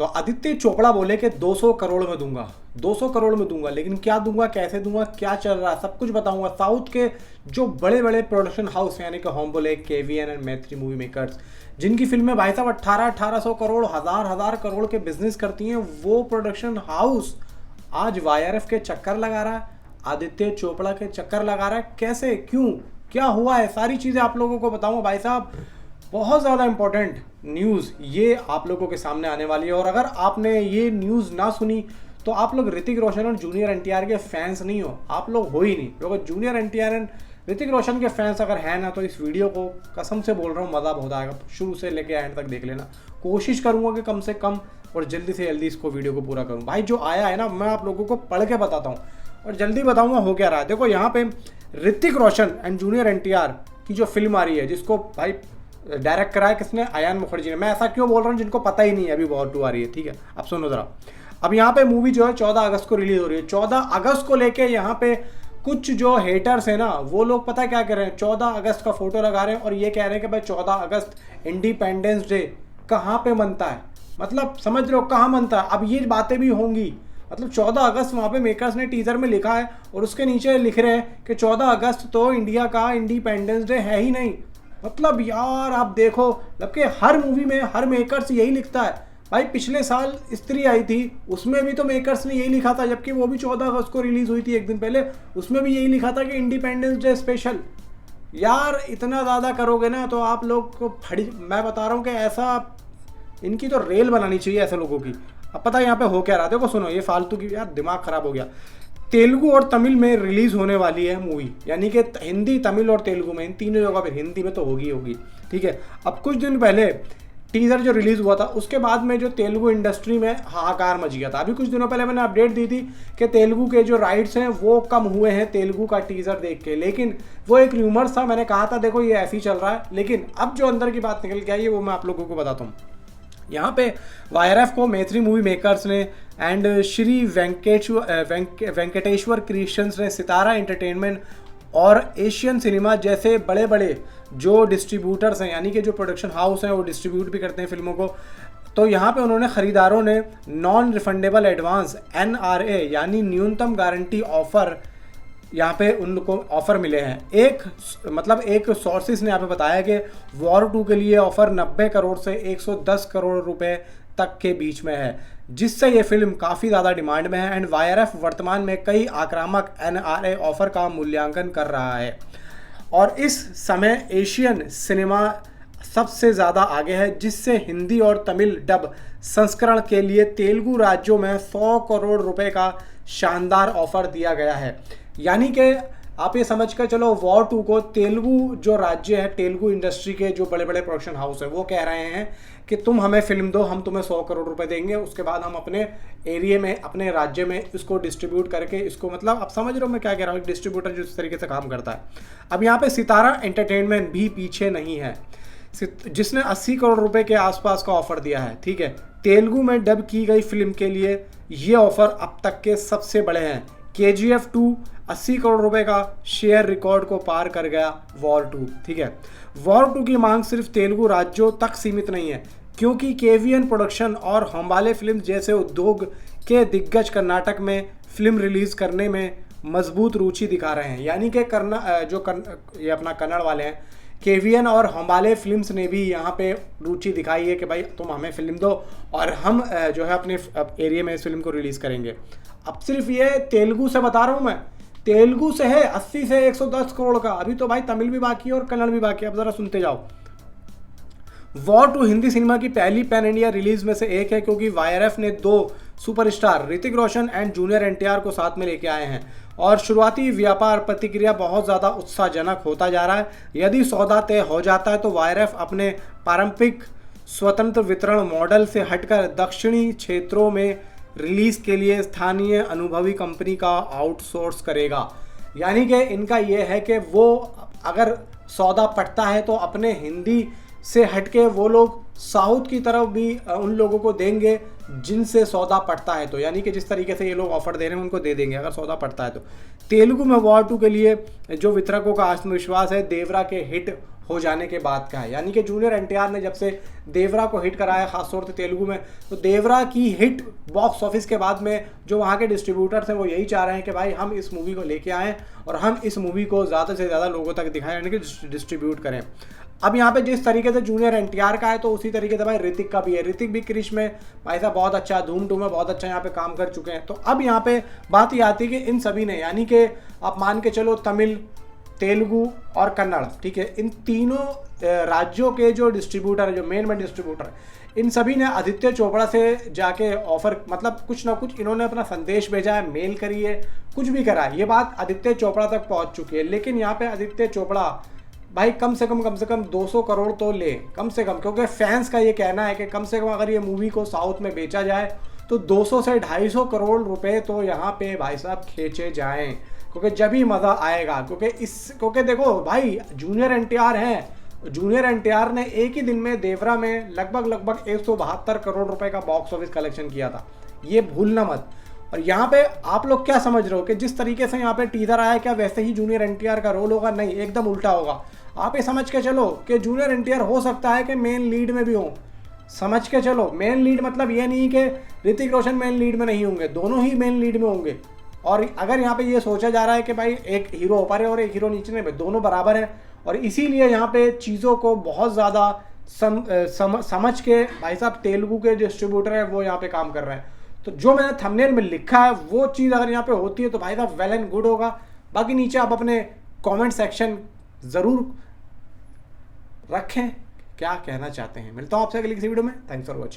तो आदित्य चोपड़ा बोले कि 200 करोड़ में दूंगा, 200 करोड़ में दूंगा, लेकिन क्या दूंगा, कैसे दूंगा, क्या चल रहा है, सब कुछ बताऊंगा। साउथ के जो बड़े बड़े प्रोडक्शन हाउस यानी कि होम बोले, केवीएन एंड मैत्री मूवी मेकर्स, जिनकी फिल्में भाई साहब 1800 करोड़, हजार करोड़ के बिजनेस करती हैं, वो प्रोडक्शन हाउस आज वाईआरएफ के चक्कर लगा रहा है, आदित्य चोपड़ा के चक्कर लगा रहा है। कैसे, क्यों, क्या हुआ है, सारी चीज़ें आप लोगों को बताऊंगा भाई साहब। बहुत ज़्यादा इंपॉर्टेंट न्यूज़ ये आप लोगों के सामने आने वाली है, और अगर आपने ये न्यूज़ ना सुनी तो आप लोग ऋतिक रोशन और जूनियर एनटीआर के फैंस नहीं हो, आप लोग हो ही नहीं। क्योंकि जूनियर एनटीआर एंड ऋतिक रोशन के फैंस अगर हैं ना, तो इस वीडियो को कसम से बोल रहा हूँ मज़ा बहुत आएगा, शुरू से लेके एंड तक देख लेना। कोशिश करूँगा कि कम से कम और जल्दी से जल्दी इसको वीडियो को पूरा करूँ। भाई जो आया है ना, मैं आप लोगों को पढ़ के बताता हूँ और जल्दी बताऊँगा हो क्या रहा है। देखो यहाँ पे ऋतिक रोशन एंड जूनियर एनटीआर की जो फिल्म आ रही है, जिसको भाई डायरेक्ट कराया किसने, अयान मुखर्जी ने। मैं ऐसा क्यों बोल रहा हूँ जिनको पता ही नहीं है अभी वॉर 2 आ रही है, ठीक है। अब सुनो जरा, अब यहाँ पे मूवी जो है 14 अगस्त को रिलीज हो रही है। 14 अगस्त को लेके यहाँ पे कुछ जो हेटर्स है ना, वो लोग पता है क्या कर रहे हैं, 14 अगस्त का फोटो लगा रहे हैं और ये कह रहे हैं कि भाई 14 अगस्त इंडिपेंडेंस डे कहाँ पे मनता है। मतलब समझ रहे हो कहाँ मनता है। अब ये बातें भी होंगी, मतलब 14 अगस्त वहाँ पे मेकर्स ने टीजर में लिखा है और उसके नीचे लिख रहे हैं कि 14 अगस्त तो इंडिया का इंडिपेंडेंस डे है ही नहीं। मतलब यार आप देखो, मतलब कि हर मूवी में हर मेकर्स यही लिखता है। भाई पिछले साल स्त्री आई थी, उसमें भी तो मेकर्स ने यही लिखा था, जबकि वो भी 14 अगस्त को रिलीज हुई थी एक दिन पहले, उसमें भी यही लिखा था कि इंडिपेंडेंस डे स्पेशल। यार इतना ज़्यादा करोगे ना तो आप लोग को फड़ी, मैं बता रहा हूँ कि ऐसा इनकी तो रेल बनानी चाहिए ऐसे लोगों की। अब पता है यहाँ पे हो क्या रहा है, देखो सुनो, ये फालतू की, यार दिमाग खराब हो गया। तेलुगु और तमिल में रिलीज होने वाली है मूवी, यानी कि हिंदी, तमिल और तेलुगु में, इन तीनों जगह पे, हिंदी में तो होगी, ठीक है। अब कुछ दिन पहले टीजर जो रिलीज हुआ था, उसके बाद में जो तेलुगु इंडस्ट्री में हाहाकार मच गया था। अभी कुछ दिनों पहले मैंने अपडेट दी थी कि तेलुगु के जो राइट्स हैं वो कम हुए हैं तेलुगु का टीजर देख के, लेकिन वो एक र्यूमर्स था। मैंने कहा था देखो ये ऐसे ही चल रहा है, लेकिन अब जो अंदर की बात निकल के आई है वो मैं आप लोगों को बताता हूँ। यहाँ पे वाईआरएफ को मैत्री मूवी मेकर्स ने एंड श्री वेंकटेश्वर क्रिएशंस ने, सितारा एंटरटेनमेंट और एशियन सिनेमा जैसे बड़े बड़े जो डिस्ट्रीब्यूटर्स हैं, यानी कि जो प्रोडक्शन हाउस हैं वो डिस्ट्रीब्यूट भी करते हैं फिल्मों को, तो यहाँ पे उन्होंने ख़रीदारों ने नॉन रिफंडेबल एडवांस NRA यानी न्यूनतम गारंटी ऑफर, यहाँ पे उनको ऑफ़र मिले हैं। एक सोर्सेज ने यहाँ पे बताया कि वॉर 2 के लिए ऑफ़र 90 करोड़ से 110 करोड़ रुपए तक के बीच में है, जिससे ये फिल्म काफ़ी ज़्यादा डिमांड में है। एंड वाईआरएफ वर्तमान में कई आक्रामक NRA ऑफ़र का मूल्यांकन कर रहा है और इस समय एशियन सिनेमा सबसे ज़्यादा आगे है, जिससे हिंदी और तमिल डब संस्करण के लिए तेलुगु राज्यों में 100 करोड़ रुपए का शानदार ऑफर दिया गया है। यानी कि आप ये समझ कर चलो, वॉर 2 को तेलुगु जो राज्य है, तेलुगु इंडस्ट्री के जो बड़े बड़े प्रोडक्शन हाउस है, वो कह रहे हैं कि तुम हमें फिल्म दो, हम तुम्हें 100 करोड़ रुपए देंगे, उसके बाद हम अपने एरिया में, अपने राज्य में इसको डिस्ट्रीब्यूट करके इसको, मतलब आप समझ रहे हो मैं क्या कह रहा हूँ, एक डिस्ट्रीब्यूटर जिस तरीके से काम करता है। अब यहाँ पे सितारा एंटरटेनमेंट भी पीछे नहीं है, जिसने 80 करोड़ रुपए के आसपास का ऑफर दिया है, ठीक है। तेलुगु में डब की गई फिल्म के लिए ये ऑफर अब तक के सबसे बड़े हैं। KGF 2 80 करोड़ रुपए का शेयर रिकॉर्ड को पार कर गया वॉर 2, ठीक है। वॉर 2 की मांग सिर्फ तेलुगु राज्यों तक सीमित नहीं है, क्योंकि केवीएन प्रोडक्शन और हम्बाले फिल्म जैसे उद्योग के दिग्गज कर्नाटक में फिल्म रिलीज करने में मजबूत रुचि दिखा रहे हैं। यानी कि ये अपना कन्नड़ वाले हैं, केवीएन और हम्बाले फिल्म्स ने भी यहाँ पे रुचि दिखाई है कि भाई तुम हमें फिल्म दो और हम जो है अपने एरिया में इस फिल्म को रिलीज़ करेंगे। अब सिर्फ ये तेलुगु से बता रहा हूँ मैं, तेलुगु से है 80 से 110 करोड़ का, अभी तो भाई तमिल भी बाकी है और कन्नड़ भी बाकी है। अब ज़रा सुनते जाओ। वॉर 2 हिंदी सिनेमा की पहली पैन इंडिया रिलीज में से एक है, क्योंकि वाईआरएफ ने 2 superstar Hrithik Roshan and junior NTR को साथ में लेके आए हैं और शुरुआती व्यापार प्रतिक्रिया बहुत ज़्यादा उत्साहजनक होता जा रहा है। यदि सौदा तय हो जाता है तो वाईआरएफ अपने पारंपरिक स्वतंत्र वितरण मॉडल से हटकर दक्षिणी क्षेत्रों में रिलीज के लिए स्थानीय अनुभवी कंपनी का आउटसोर्स करेगा। यानी कि इनका ये है कि वो अगर सौदा पटता है तो अपने हिंदी से हटके वो लोग साउथ की तरफ भी उन लोगों को देंगे जिनसे सौदा पड़ता है। तो यानी कि जिस तरीके से ये लोग ऑफर दे रहे हैं उनको दे देंगे अगर सौदा पड़ता है तो। तेलुगु में वॉर 2 के लिए जो वितरकों का आत्मविश्वास है देवरा के हिट हो जाने के बाद का है। यानी कि जूनियर एनटीआर ने जब से देवरा को हिट कराया, खासतौर से तेलुगु में, तो देवरा की हिट बॉक्स ऑफिस के बाद में जो वहाँ के डिस्ट्रीब्यूटर्स हैं वो यही चाह रहे हैं कि भाई हम इस मूवी को लेके आएँ और हम इस मूवी को ज़्यादा से ज़्यादा लोगों तक दिखाएं, यानी कि डिस्ट्रीब्यूट करें। अब यहाँ पे जिस तरीके से जूनियर एनटीआर का है तो उसी तरीके से भाई ऋतिक का भी है। ऋतिक भी क्रिश में भाई साहब बहुत अच्छा, धूम 2 में बहुत अच्छा यहाँ पे काम कर चुके हैं। तो अब यहाँ पे बात ये आती है कि इन सभी ने, यानी कि आप मान के चलो तमिल, तेलुगु और कन्नड़, ठीक है, इन तीनों राज्यों के जो डिस्ट्रीब्यूटर है, जो मेन डिस्ट्रीब्यूटर है, इन सभी ने आदित्य चोपड़ा से जाके ऑफर, मतलब कुछ ना कुछ इन्होंने अपना संदेश भेजा है, मेल करी है, कुछ भी करा है, ये बात आदित्य चोपड़ा तक पहुंच चुकी है। लेकिन यहाँ पे आदित्य चोपड़ा भाई कम से कम 200 करोड़ तो ले, कम से कम, क्योंकि फैंस का ये कहना है कि कम से कम अगर ये मूवी को साउथ में बेचा जाए तो 200 से 250 करोड़ रुपए तो यहाँ पे भाई साहब खींचे जाएं, क्योंकि जब ही मज़ा आएगा। क्योंकि देखो भाई जूनियर एनटीआर हैं, जूनियर एनटीआर ने एक ही दिन में देवरा में लगभग 172 करोड़ रुपए का बॉक्स ऑफिस कलेक्शन किया था, ये भूलना मत। और यहाँ पे आप लोग क्या समझ रहे हो कि जिस तरीके से यहाँ पे टीजर आया क्या वैसे ही जूनियर एनटीआर का रोल होगा? नहीं, एकदम उल्टा होगा। आप ये समझ के चलो कि जूनियर एनटीआर हो सकता है कि मेन लीड में भी हो, समझ के चलो। मेन लीड मतलब ये नहीं कि ऋतिक रोशन मेन लीड में नहीं होंगे, दोनों ही मेन लीड में होंगे। और अगर यहाँ पे ये सोचा जा रहा है कि भाई एक हीरो ऊपर है और एक हीरो नीचे में, दोनों बराबर हैं, और इसीलिए यहाँ पे चीज़ों को बहुत ज़्यादा समझ के भाई साहब तेलुगु के डिस्ट्रीब्यूटर है वो यहाँ पे काम कर रहे हैं। तो जो मैंने थंबनेल में लिखा है वो चीज़ अगर यहाँ पे होती है तो भाई साहब वेल एंड गुड होगा। बाकी नीचे आप अपने कमेंट सेक्शन ज़रूर रखें क्या कहना चाहते हैं। मिलता हूँ आपसे अगली किसी वीडियो में। Thanks for watching.